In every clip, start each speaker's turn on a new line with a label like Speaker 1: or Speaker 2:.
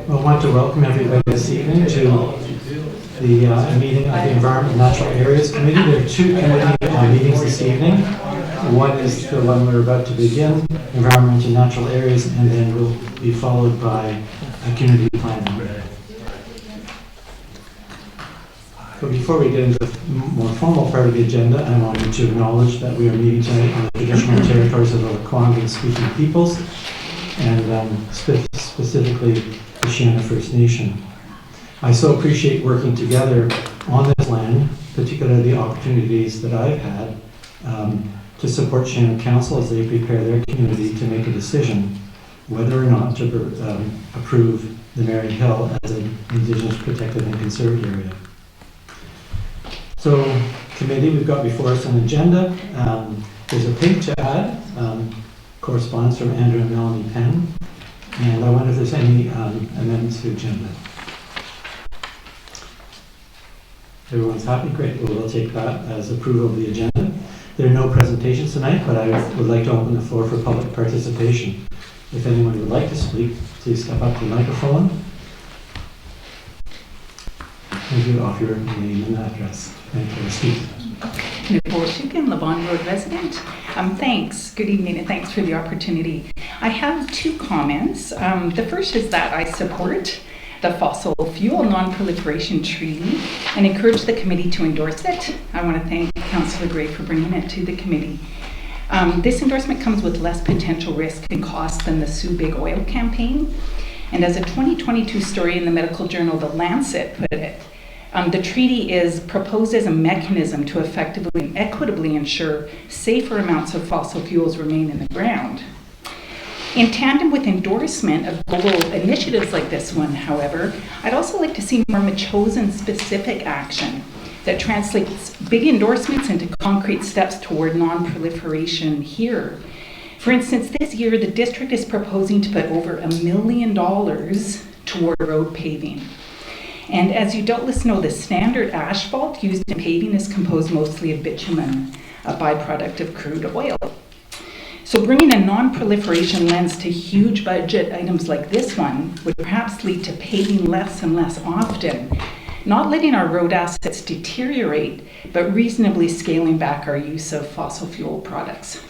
Speaker 1: I want to welcome everybody this evening to the meeting of the Environment and Natural Areas Committee. There are two committee meetings this evening. One is the one we're about to begin, Environment and Natural Areas, and then will be followed by community planning. So before we get into the more formal part of the agenda, I wanted to acknowledge that we are meeting tonight on the traditional territories of the Lekwungen-speaking peoples, and specifically the Shana First Nation. I so appreciate working together on this land, particularly the opportunities that I've had to support Shana Council as they prepare their community to make a decision whether or not to approve the Marion Hill as an Indigenous protected and conserved area. So, committee, we've got before us an agenda. There's a page to add, correspondence from Andrew and Melanie Penn, and I wonder if there's any amendments to the agenda. Everyone's happy? Great. Well, we'll take that as approval of the agenda. There are no presentations tonight, but I would like to open the floor for public participation. If anyone would like to speak, please step up to the microphone. Thank you. Off your name and address. Thank you. Speak.
Speaker 2: Nicole Shukin, Levon Road resident. Thanks. Good evening, and thanks for the opportunity. I have two comments. The first is that I support the fossil fuel non-proliferation treaty and encourage the committee to endorse it. I want to thank Councillor Gray for bringing it to the committee. This endorsement comes with less potential risk and cost than the Sue Big Oil campaign. And as a 2022 story in the medical journal The Lancet put it, the treaty is proposed as a mechanism to effectively and equitably ensure safer amounts of fossil fuels remain in the ground. In tandem with endorsement of global initiatives like this one, however, I'd also like to see more Metchosin specific action that translates big endorsements into concrete steps toward non-proliferation here. For instance, this year the district is proposing to put over $1 million toward road paving. And as you doubtless know, the standard asphalt used in paving is composed mostly of bitumen, a byproduct of crude oil. So bringing a non-proliferation lens to huge budget items like this one would perhaps lead to paving less and less often, not letting our road assets deteriorate, but reasonably scaling back our use of fossil fuel products.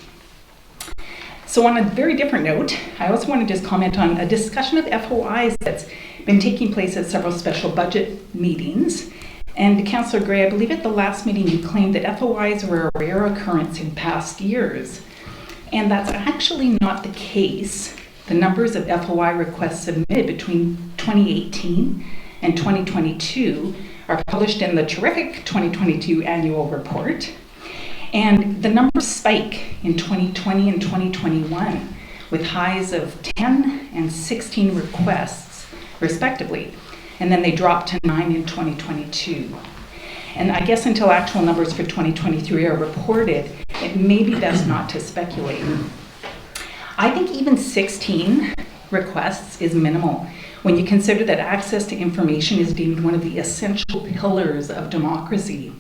Speaker 2: So on a very different note, I also want to just comment on a discussion of FOIs that's been taking place at several special budget meetings. And Councillor Gray, I believe at the last meeting you claimed that FOIs were a rare occurrence in past years. And that's actually not the case. The numbers of FOI requests submitted between 2018 and 2022 are published in the terrific 2022 annual report. And the numbers spike in 2020 and 2021 with highs of 10 and 16 requests, respectively. And then they dropped to 9 in 2022. And I guess until actual numbers for 2023 are reported, it may be best not to speculate. I think even 16 requests is minimal when you consider that access to information is deemed one of the essential pillars of democracy.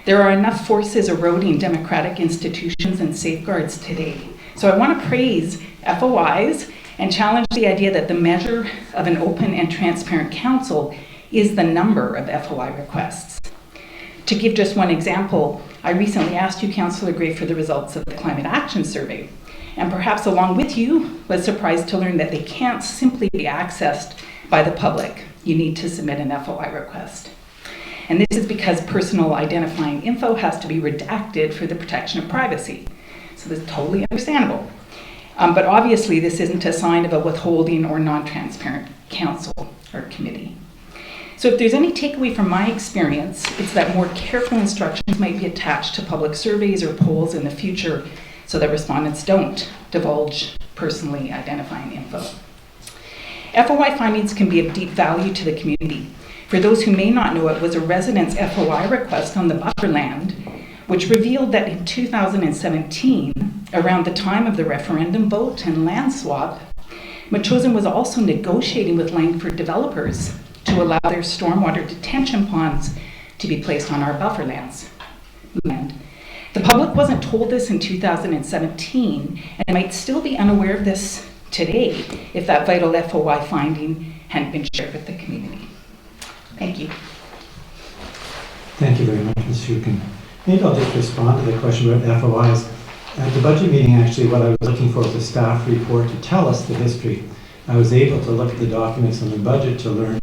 Speaker 2: There are enough forces eroding democratic institutions and safeguards today. So I want to praise FOIs and challenge the idea that the measure of an open and transparent council is the number of FOI requests. To give just one example, I recently asked you, Councillor Gray, for the results of the Climate Action Survey. And perhaps along with you, was surprised to learn that they can't simply be accessed by the public. You need to submit an FOI request. And this is because personal identifying info has to be redacted for the protection of privacy. So this is totally understandable. But obviously this isn't a sign of a withholding or non-transparent council or committee. So if there's any takeaway from my experience, it's that more careful instructions might be attached to public surveys or polls in the future so that respondents don't divulge personally identifying info. FOI findings can be of deep value to the community. For those who may not know, it was a resident's FOI request on the buffer land, which revealed that in 2017, around the time of the referendum vote and land swap, Metchosin was also negotiating with Langford developers to allow their stormwater detention ponds to be placed on our buffer land. The public wasn't told this in 2017 and might still be unaware of this today if that vital FOI finding hadn't been shared with the community. Thank you.
Speaker 1: Thank you very much, Ms. Shukin. Maybe I'll just respond to the question about FOIs. At the budget meeting, actually, what I was looking for was a staff report to tell us the history. I was able to look at the documents on the budget to learn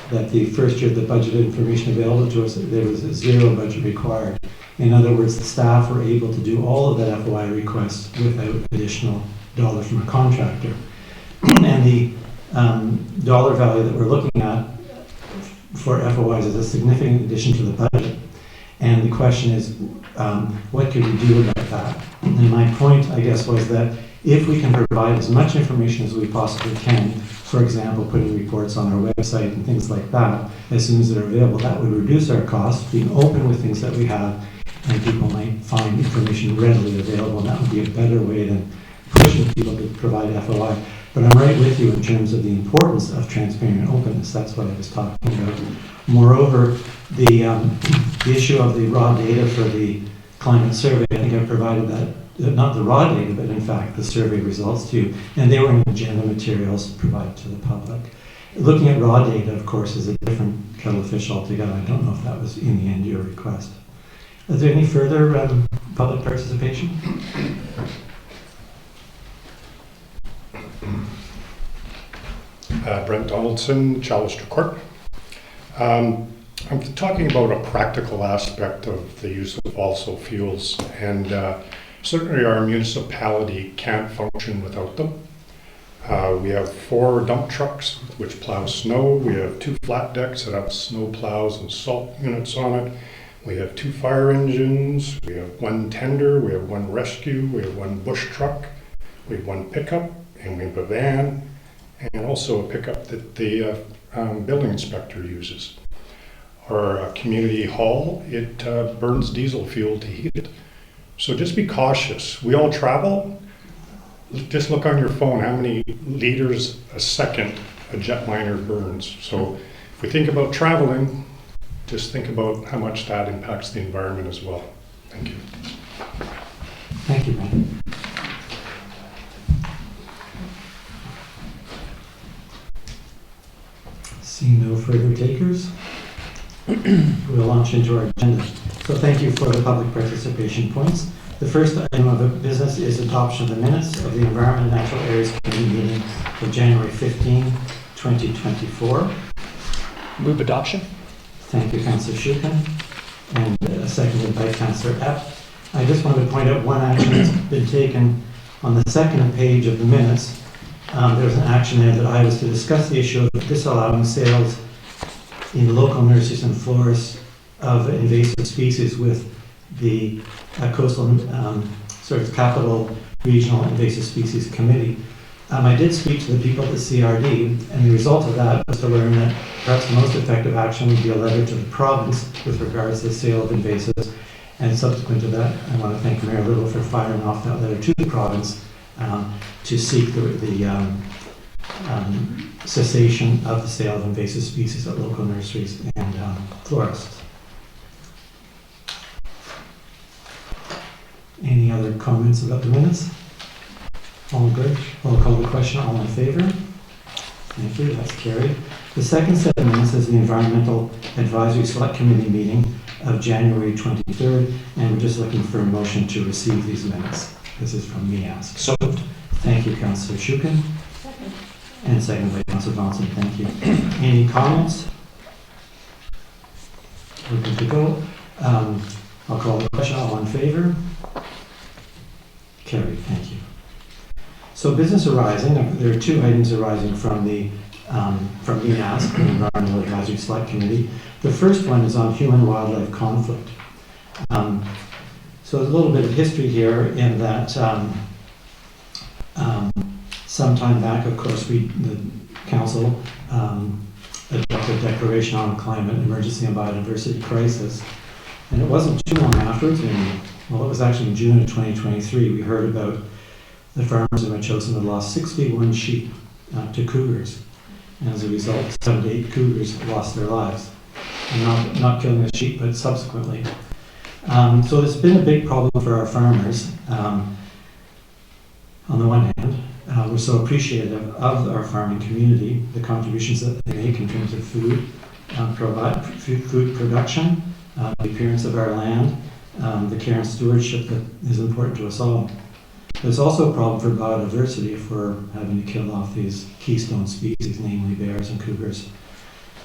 Speaker 1: that the first year the budget information available to us, there was a zero budget required. In other words, the staff were able to do all of that FOI request without additional dollars from a contractor. And the dollar value that we're looking at for FOIs is a significant addition to the budget. And the question is, what could we do about that? And my point, I guess, was that if we can provide as much information as we possibly can, for example, putting reports on our website and things like that, as soon as they're available, that would reduce our costs, being open with things that we have, and people might find information readily available, and that would be a better way than pushing people to provide FOI. But I'm right with you in terms of the importance of transparency and openness. That's what I was talking about. Moreover, the issue of the raw data for the climate survey, I think I provided that, not the raw data, but in fact the survey results to you, and they were in agenda materials provided to the public. Looking at raw data, of course, is a different kettle of fish altogether. I don't know if that was in the end your request. Is there any further public participation?
Speaker 3: Brent Donaldson, Chalister Court. I'm talking about a practical aspect of the use of fossil fuels, and certainly our municipality can't function without them. We have 4 dump trucks which plow snow. We have 2 flat decks that have snow plows and salt units on it. We have 2 fire engines. We have 1 tender. We have 1 rescue. We have 1 bush truck. We have 1 pickup, and we have a van, and also a pickup that the building inspector uses. Our community hall, it burns diesel fuel to heat it. So just be cautious. We all travel. Just look on your phone how many liters a second a jetliner burns. So if we think about traveling, just think about how much that impacts the environment as well. Thank you.
Speaker 1: Thank you, Ben. Seeing no further takers, we'll launch into our agenda. So thank you for the public participation points. The first item of business is adoption of the minutes of the Environment and Natural Areas Committee meeting of January 15, 2024.
Speaker 4: Move adoption.
Speaker 1: Thank you, Councillor Shukin, and seconded by Councillor Epp. I just want to point out one action that's been taken on the second page of the minutes. There was an action there that I was to discuss the issue of disallowing sales in local nurseries and florists of invasive species with the Coastal Capital Regional Invasive Species Committee. I did speak to the people at the CRD, and the result of that was to learn that perhaps the most effective action would be a letter to the province with regards to the sale of invasives. And subsequent to that, I want to thank Mayor Little for firing off that letter to the province to seek the cessation of the sale of invasive species at local nurseries and florists. Any other comments about the minutes? All good? I'll call the question. All in favor? Thank you. That's carried. The second set of minutes is the Environmental Advisory Select Committee meeting of January 23rd, and we're just looking for a motion to receive these minutes. This is from me asked.
Speaker 4: So moved.
Speaker 1: Thank you, Councillor Shukin. Second. And second by Councillor Johnson. Thank you. Any comments? We're good to go. I'll call the question. All in favor? Carried. Thank you. So business arising, there are 2 items arising from the ENASC, the Environmental Advisory Select Committee. The first one is on human-wildlife conflict. So there's a little bit of history here in that some time back, of course, the Council adopted a declaration on climate emergency and biodiversity crisis. And it wasn't too long afterwards, it was actually in June of 2023, we heard about the farmers in Metchosin had lost 61 sheep to cougars. And as a result, 7 to 8 cougars lost their lives. And not killing the sheep, but subsequently. So it's been a big problem for our farmers, on the one hand. we're so appreciative of our farming community, the contributions that they make in terms of food, food production, the appearance of our land, the care and stewardship that is important to us all. There's also a problem for biodiversity if we're having to kill off these keystone species, namely bears and cougars.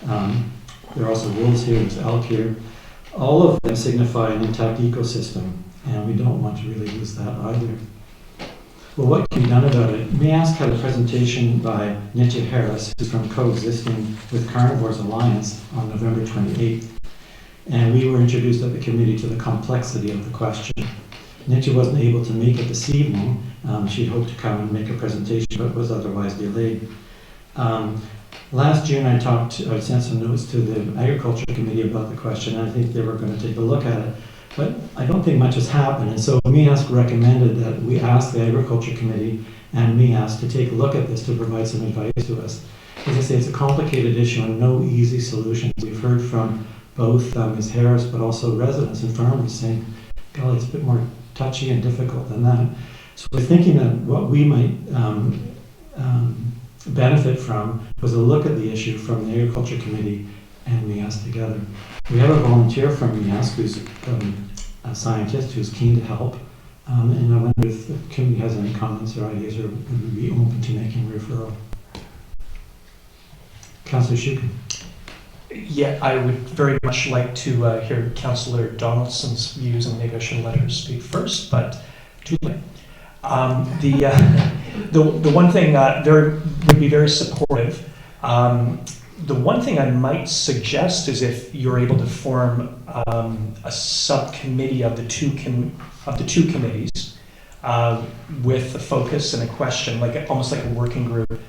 Speaker 1: There are also wolves here, there's elk here. All of them signify an intact ecosystem, and we don't want to really lose that either. Well, what can be done about it? MASC had a presentation by Nitya Harris, who's from Coexisting with Carnivores Alliance, on November 28th. And we were introduced at the committee to the complexity of the question. Nitya wasn't able to make it this evening. She'd hoped to come and make a presentation, but was otherwise delayed. Last June, I sent some notes to the Agriculture Committee about the question, and I think they were going to take a look at it. But I don't think much has happened, and so MIASC recommended that we ask the Agriculture Committee and MIASC to take a look at this to provide some advice to us. As I say, it's a complicated issue and no easy solutions. We've heard from both Ms. Harris, but also residents and farmers saying, golly, it's a bit more touchy and difficult than that. So we're thinking that what we might benefit from was a look at the issue from the Agriculture Committee and MIASC together. We have a volunteer from MIASC who's a scientist who's keen to help, and I wonder if the committee has any comments or ideas, or would we be open to making a referral. Councillor Shukin.
Speaker 4: Yeah, I would very much like to hear Councillor Donaldson's views, and maybe I should let her speak first, but too late. The one thing would be very supportive. The one thing I might suggest is if you're able to form a subcommittee of the two committees with a focus and a question, almost like a working group.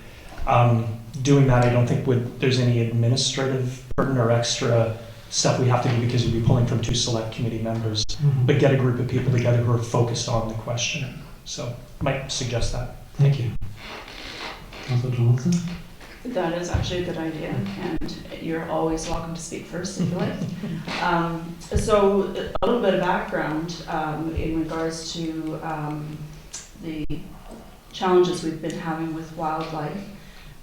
Speaker 4: Doing that, I don't think there's any administrative burden or extra stuff we have to do because we'd be pulling from two select committee members, but get a group of people together who are focused on the question. So I might suggest that.
Speaker 1: Thank you. Councillor Johnson?
Speaker 5: That is actually a good idea, and you're always welcome to speak first if you like. So a little bit of background in regards to the challenges we've been having with wildlife.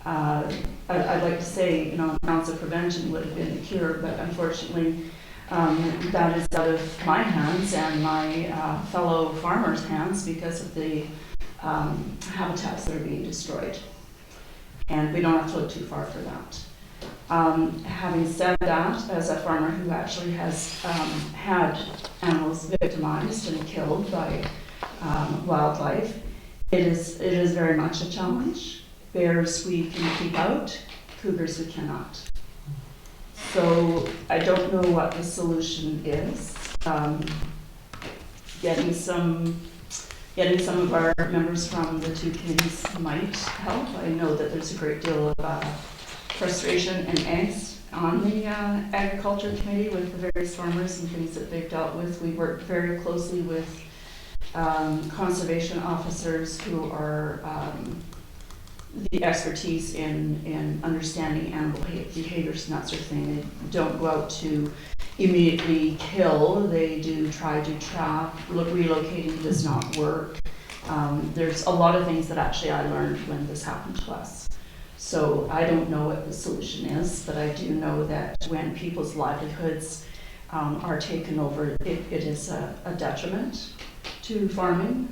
Speaker 5: I'd like to say, an ounce of prevention would have been the cure, but unfortunately that is out of my hands and my fellow farmers' hands because of the habitats that are being destroyed. And we don't have to look too far for that. Having said that, as a farmer who actually has had animals victimized and killed by wildlife, it is very much a challenge. Bears we can keep out, cougars we cannot. So I don't know what the solution is. Getting some of our members from the two committees might help. I know that there's a great deal of frustration and angst on the Agriculture Committee with the various farmers and things that they've dealt with. We work very closely with conservation officers who are the expertise in understanding animal behaviors and that sort of thing. They don't go out to immediately kill. They do try to trap. Relocating does not work. There's a lot of things that actually I learned when this happened to us. So I don't know what the solution is, but I do know that when people's livelihoods are taken over, it is a detriment to farming.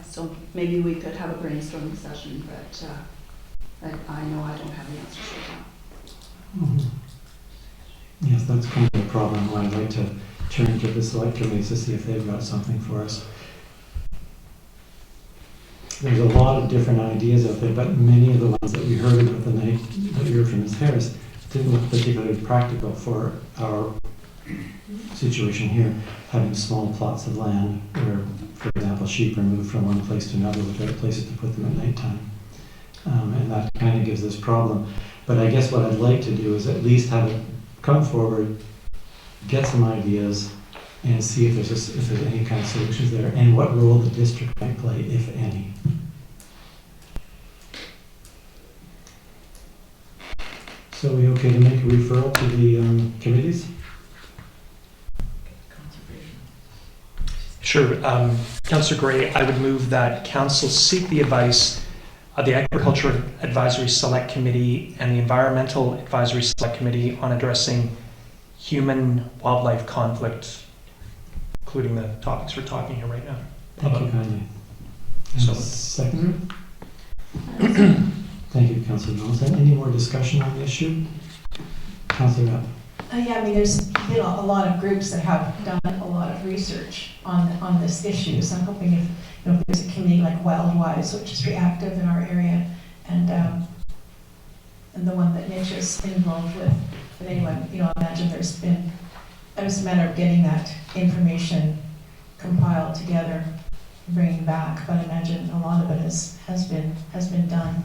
Speaker 5: So maybe we could have a brainstorming session, but I know I don't have the answers for that.
Speaker 1: Yes, that's kind of the problem. I'd like to turn to the select committees to see if they've got something for us. There's a lot of different ideas out there, but many of the ones that we heard about the night that we heard from Ms. Harris didn't look particularly practical for our situation here, having small plots of land where, for example, sheep are moved from one place to another without places to put them at nighttime. And that kind of gives this problem. But I guess what I'd like to do is at least have it come forward, get some ideas, and see if there's any kind of solutions there, and what role the district might play, if any. So are we okay to make a referral to the committees?
Speaker 4: Sure. Councillor Gray, I would move that council seek the advice of the Agriculture Advisory Select Committee and the Environmental Advisory Select Committee on addressing human-wildlife conflict, including the topics we're talking here right now.
Speaker 1: Thank you kindly.
Speaker 4: So-
Speaker 1: Second. Thank you, Councillor Johnson. Any more discussion on the issue? Councillor Rapp.
Speaker 6: Yeah, I mean, there's been a lot of groups that have done a lot of research on this issue. So I'm hoping if there's a committee like Wildwise, which is very active in our area, and the one that Mitch is involved with. But anyway, I imagine there's been. It was a matter of getting that information compiled together, bringing back. But I imagine a lot of it has been done.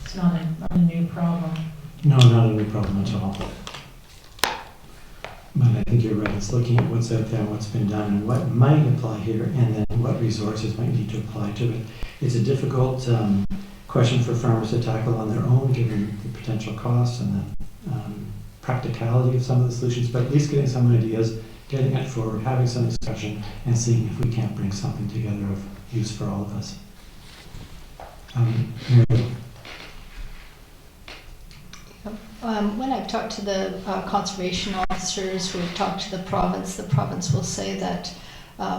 Speaker 6: It's not a new problem.
Speaker 1: No, not a new problem at all. But I think you're right. It's looking at what's out there and what's been done and what might apply here and then what resources might need to apply to it. It's a difficult question for farmers to tackle on their own given the potential costs and the practicality of some of the solutions, but at least getting some ideas, getting it forward, having some discussion, and seeing if we can't bring something together of use for all of us. Mary.
Speaker 7: When I've talked to the conservation officers who have talked to the province will say that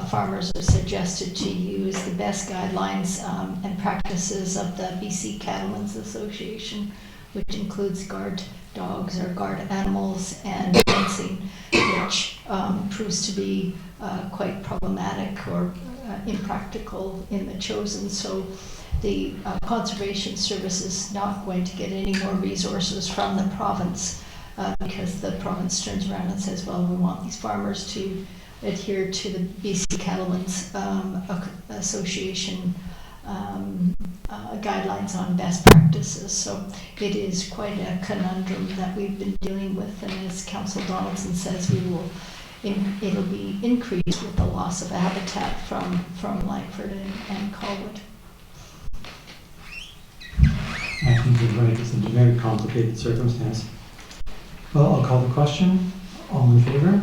Speaker 7: farmers are suggested to use the best guidelines and practices of the BC Cattlemen's Association, which includes guard dogs or guard animals and fencing, which proves to be quite problematic or impractical in Metchosin. So the Conservation Service is not going to get any more resources from the province because the province turns around and says, well, we want these farmers to adhere to the BC Cattlemen's Association guidelines on best practices. So it is quite a conundrum that we've been dealing with, and as Councillor Donaldson says, it'll be increased with the loss of habitat from Langford and Colwood.
Speaker 1: I think you're right. It's a very complicated circumstance. Well, I'll call the question. All in favor?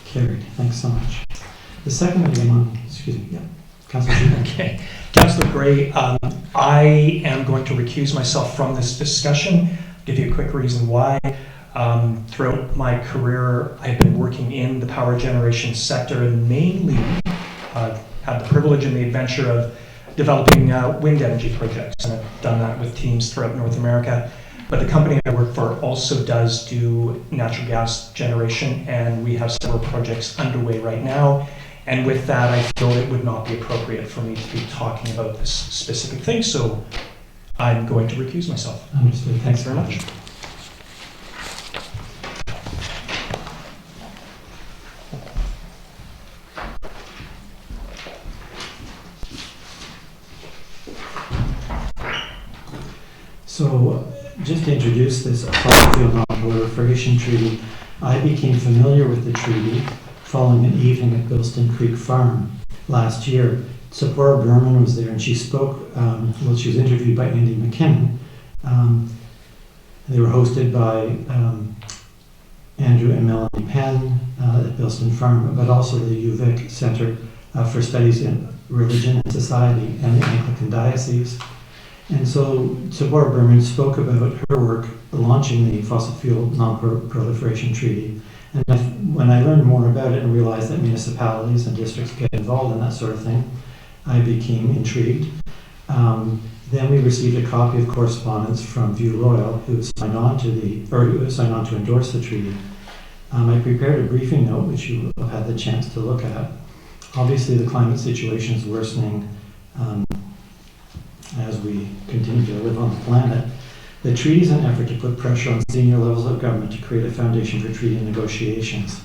Speaker 1: Carried. Thanks so much. The second item Councillor Sheehan.
Speaker 4: Okay. Councillor Gray, I am going to recuse myself from this discussion. I'll give you a quick reason why. Throughout my career, I've been working in the power generation sector and mainly had the privilege and the adventure of developing wind energy projects. And I've done that with teams throughout North America. But the company I work for also does do natural gas generation, and we have several projects underway right now. And with that, I feel it would not be appropriate for me to be talking about this specific thing, so I'm going to recuse myself.
Speaker 1: Understood.
Speaker 4: Thanks very much.
Speaker 1: So, just to introduce this fossil fuel non-proliferation treaty, I became familiar with the treaty following an evening at Bilston Creek Farm last year. Sephora Berman was there and she spoke, she was interviewed by Andy McKinnon. They were hosted by Andrew and Melanie Penn at Bilston Farm, but also the UVic Center for Studies in Religion and Society and the Anglican Diocese. And so Sephora Berman spoke about her work launching the Fossil Fuel Non-Proliferation Treaty. And when I learned more about it and realized that municipalities and districts get involved in that sort of thing, I became intrigued. Then we received a copy of correspondence from View Royal, who signed on to endorse the treaty. I prepared a briefing note, which you have had the chance to look at. Obviously, the climate situation is worsening as we continue to live on the planet. The treaty is an effort to put pressure on senior levels of government to create a foundation for treaty negotiations.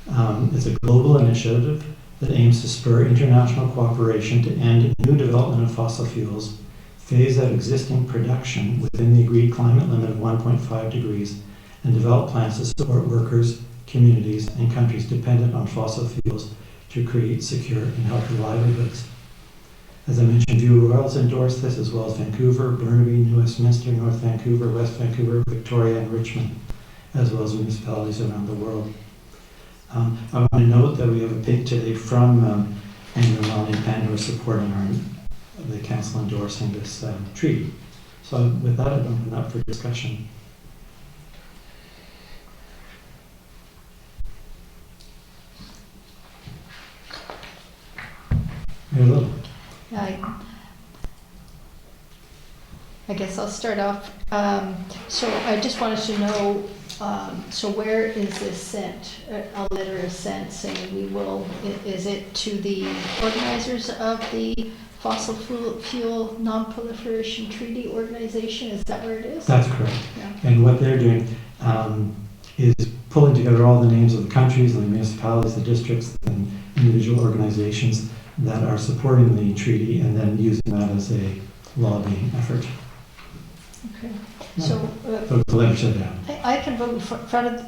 Speaker 1: It's a global initiative that aims to spur international cooperation to end new development of fossil fuels, phase out existing production within the agreed climate limit of 1.5 degrees, and develop plans to support workers, communities, and countries dependent on fossil fuels to create secure and healthy livelihoods. As I mentioned, View Royals endorsed this, as well as Vancouver, Burnaby, New Westminster, North Vancouver, West Vancouver, Victoria, and Richmond, as well as municipalities around the world. I want to note that we have a pic today from and your Melanie Pan, who are supporting the council endorsing this treaty. So with that, I'd open up for discussion. Mayor Little.
Speaker 7: I guess I'll start off. So I just wanted to know, so where is this sent? A letter is sent saying we will, is it to the organizers of the Fossil Fuel Non-Proliferation Treaty Organization? Is that where it is?
Speaker 1: That's correct.
Speaker 7: Yeah.
Speaker 1: And what they're doing is pulling together all the names of the countries and the municipalities, the districts, and individual organizations that are supporting the treaty, and then using that as a lobbying effort.
Speaker 7: Okay.
Speaker 1: Yeah.
Speaker 7: So
Speaker 1: The letter said that.
Speaker 7: I can vote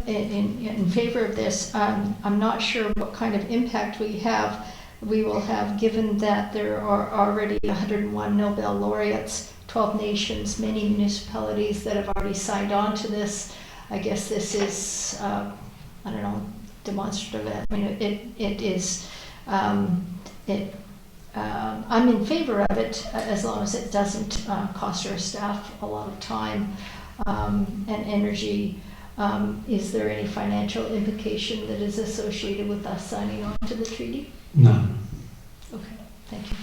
Speaker 7: in favor of this. I'm not sure what kind of impact we will have, given that there are already 101 Nobel laureates, 12 nations, many municipalities that have already signed on to this. I guess this is, I don't know, demonstrative. I mean, it is. I'm in favor of it as long as it doesn't cost our staff a lot of time and energy. Is there any financial implication that is associated with us signing on to the treaty?
Speaker 1: None.
Speaker 7: Okay, thank you.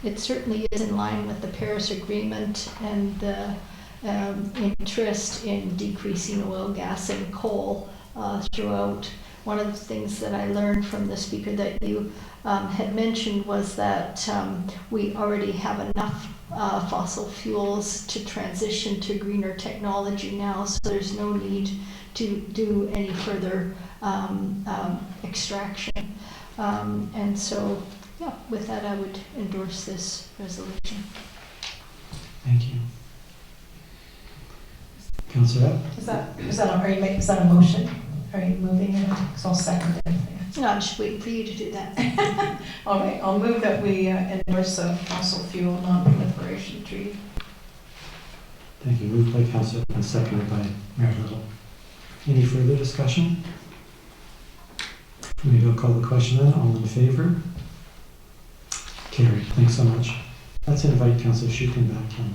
Speaker 7: It certainly is in line with the Paris Agreement and the interest in decreasing oil, gas, and coal throughout. One of the things that I learned from the speaker that you had mentioned was that we already have enough fossil fuels to transition to greener technology now, so there's no need to do any further extraction. And so, yeah, with that, I would endorse this resolution.
Speaker 1: Thank you. Councillor?
Speaker 6: Is that a motion? Are you moving it? So I'll second it.
Speaker 7: No, I'm just waiting for you to do that.
Speaker 6: All right, I'll move that we endorse the fossil fuel non-proliferation treaty.
Speaker 1: Thank you. Moved by Councillor and seconded by Mayor Little. Any further discussion? Maybe I'll call the question then. All in favor? Carried. Thanks so much. Let's invite Councillor Schuken back in.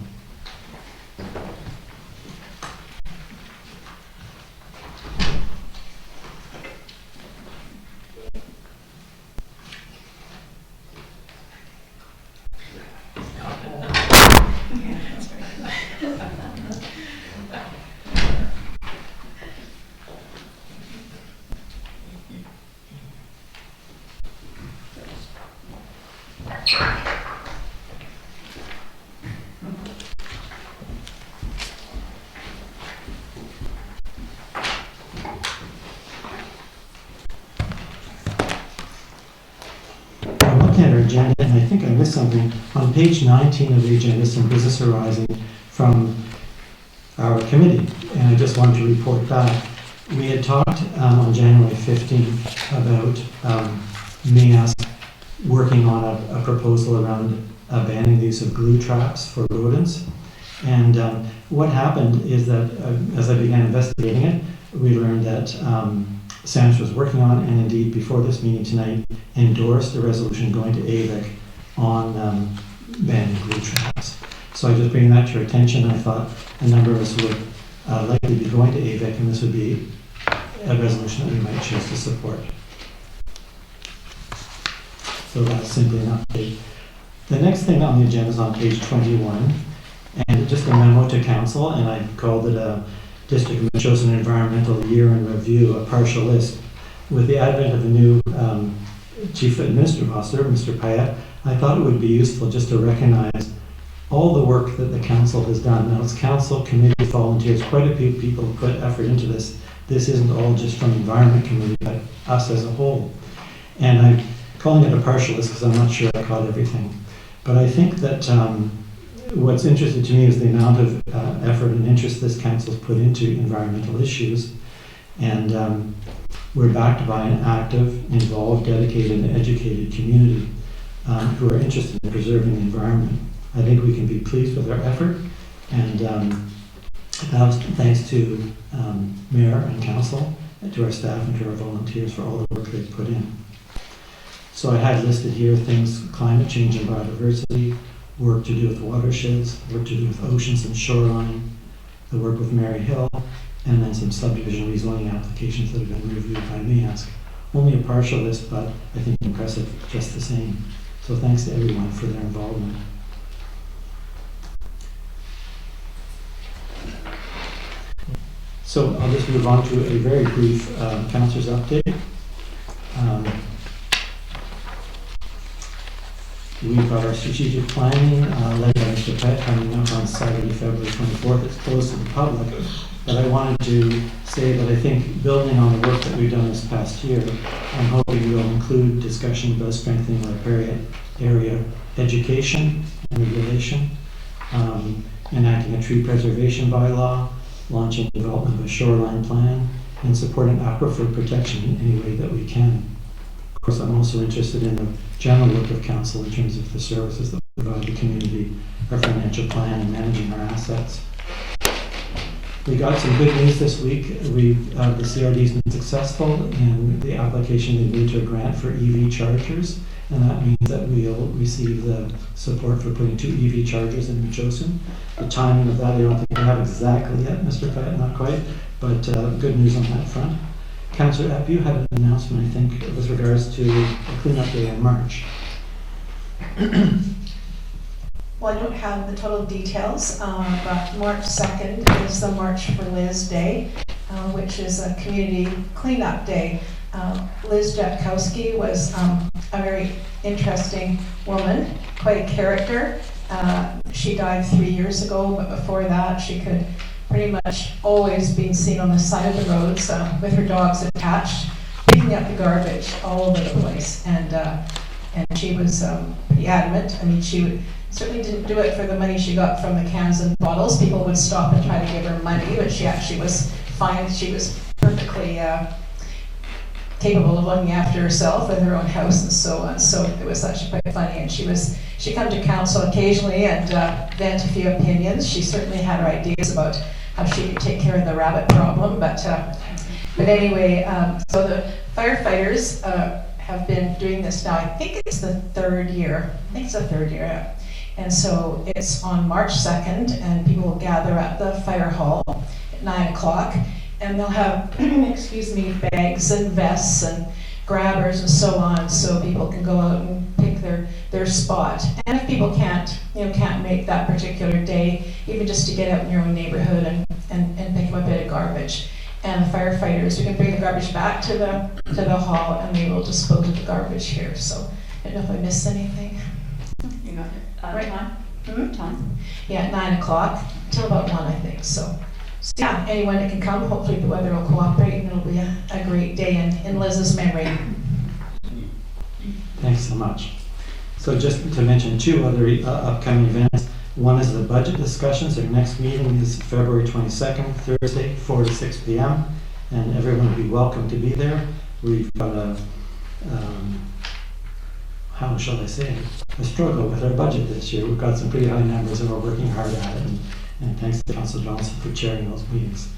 Speaker 1: Our agenda, and I think I missed something. On page 19 of the agenda, some business arising from our committee, and I just wanted to report back. We had talked on January 15th about MEAS working on a proposal around banning the use of glue traps for rodents. And what happened is that as I began investigating it, we learned that Sanders was working on, and indeed before this meeting tonight, endorsed a resolution going to AVIC on banning glue traps. So I just bring that to your attention. I thought a number of us would likely be going to AVIC, and this would be a resolution that we might choose to support. So that's simply an update. The next thing on the agenda is on page 21, and just a memo to council, and I called it a District of Metchosin Environmental Year in Review, a partial list. With the advent of the new Chief Administrative Officer, Mr. Payette, I thought it would be useful just to recognize all the work that the council has done. Now it's council, committee, volunteers, quite a few people who put effort into this. This isn't all just from Environment Committee, but us as a whole. And I'm calling it a partial list because I'm not sure I caught everything. But I think that what's interesting to me is the amount of effort and interest this council's put into environmental issues. And we're backed by an active, involved, dedicated, and educated community who are interested in preserving the environment. I think we can be pleased with our effort, and thanks to Mayor and Council, and to our staff and to our volunteers for all the work they've put in. So I had listed here things, climate change and biodiversity, work to do with watersheds, work to do with oceans and shoreline, the work with Mary Hill, and then some subdivision rezoning applications that have been reviewed by MASC. Only a partial list, but I think impressive just the same. So thanks to everyone for their involvement. So I'll just move on to a very brief councillors update. We've got our strategic planning led by Mr. Pett coming up on Saturday, February 24th. It's closed to the public, but I wanted to say that I think building on the work that we've done this past year, I'm hoping we'll include discussion about strengthening riparian area education and regulation, enacting a tree preservation bylaw, launching development of a shoreline plan, and supporting aquifer protection in any way that we can. Of course, I'm also interested in the general work of council in terms of the services that we provide the community, our financial plan, and managing our assets. We got some good news this week. The CRD's been successful in the application they made to a grant for EV chargers, and that means that we'll receive the support for putting 2 EV chargers in Metchosin. The timing of that I don't think we have exactly yet, Mr. Pett, not quite, but good news on that front. Councillor Epp, you had an announcement, I think, with regards to a cleanup day in March.
Speaker 6: Well, I don't have the total details, but March 2nd is the March for Liz Day, which is a community cleanup day. Liz Jatkowski was a very interesting woman, quite a character. She died 3 years ago, but before that she could pretty much always being seen on the side of the roads with her dogs attached, picking up the garbage all over the place. And she was pretty adamant. I mean, she certainly didn't do it for the money she got from the cans and bottles. People would stop and try to give her money, but she actually was fine. She was perfectly capable of looking after herself with her own house and so on. So it was actually quite funny. And she come to council occasionally and vent a few opinions. She certainly had her ideas about how she could take care of the rabbit problem. But anyway, so the firefighters have been doing this now. I think it's the 3rd year. Yeah. And so it's on March 2nd, and people will gather at the fire hall at 9 o'clock. And they'll have, bags and vests and grabbers and so on, so people can go out and pick their spot. And if people can't make that particular day, even just to get out in your own neighborhood and pick up a bit of garbage. And the firefighters, you can bring the garbage back to the hall, and they will dispose of the garbage here. So I don't know if I missed anything.
Speaker 5: You got it.
Speaker 6: Right.
Speaker 5: Time?
Speaker 6: Mm-hmm.
Speaker 5: Time?
Speaker 6: Yeah, at 9 o'clock till about 1, I think. So yeah, anyone that can come, hopefully the weather will cooperate, and it'll be a great day in Liz's memory.
Speaker 1: Thanks so much. So just to mention 2 other upcoming events. One is the budget discussions. Our next meeting is February 22nd, Thursday, 4 to 6 p.m. And everyone will be welcome to be there. We've got a how shall I say, a struggle with our budget this year. We've got some pretty high numbers and we're working hard at it. And thanks to Councillor Donaldson for chairing those meetings.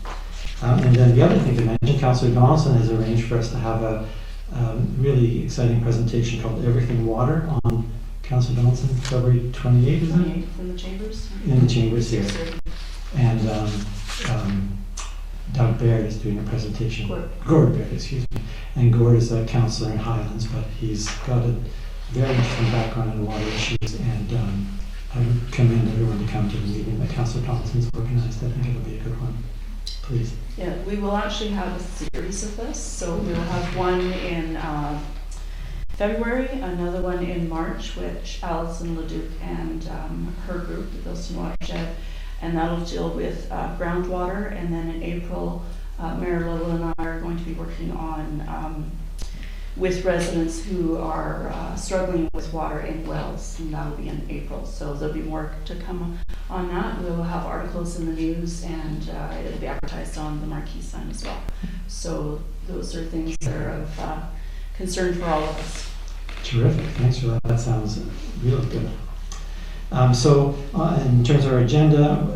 Speaker 1: And then the other thing to mention, Councillor Donaldson has arranged for us to have a really exciting presentation called Everything Water on Councillor Donaldson, February 28th, is it?
Speaker 5: 28th in the chambers?
Speaker 1: In the chambers here. And Doug Baird is doing a presentation. Gord Baird, excuse me. And Gord is a councillor in Highlands, but he's got a very interesting background in water issues, and I would commend everyone to come to the meeting that Councillor Thompson's organized. I think it'll be a good one. Please.
Speaker 5: Yeah, we will actually have a series of this. So we will have one in February, another one in March, which Alison Leduc and her group, the Bilston Watershed, and that'll deal with groundwater. And then in April, Mayor Little and I are going to be working on with residents who are struggling with water in wells, and that'll be in April. So there'll be more to come on that. We will have articles in the news, and it'll be advertised on the Marquee Sun as well. So those are things that are of concern for all of us.
Speaker 1: Terrific, thanks for that. That sounds really good. So in terms of our agenda,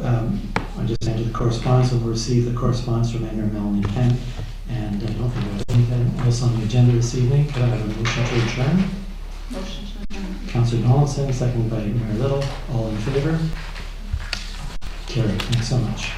Speaker 1: I just entered the correspondence, and we'll receive the correspondence from Mayor Melanie Kent. And I don't think we have anything else on the agenda this evening. Could I have a motion to adjourn?
Speaker 5: Motion to adjourn.
Speaker 1: Councillor Donaldson, seconded by Mayor Little. All in favor? Carried. Thanks so much.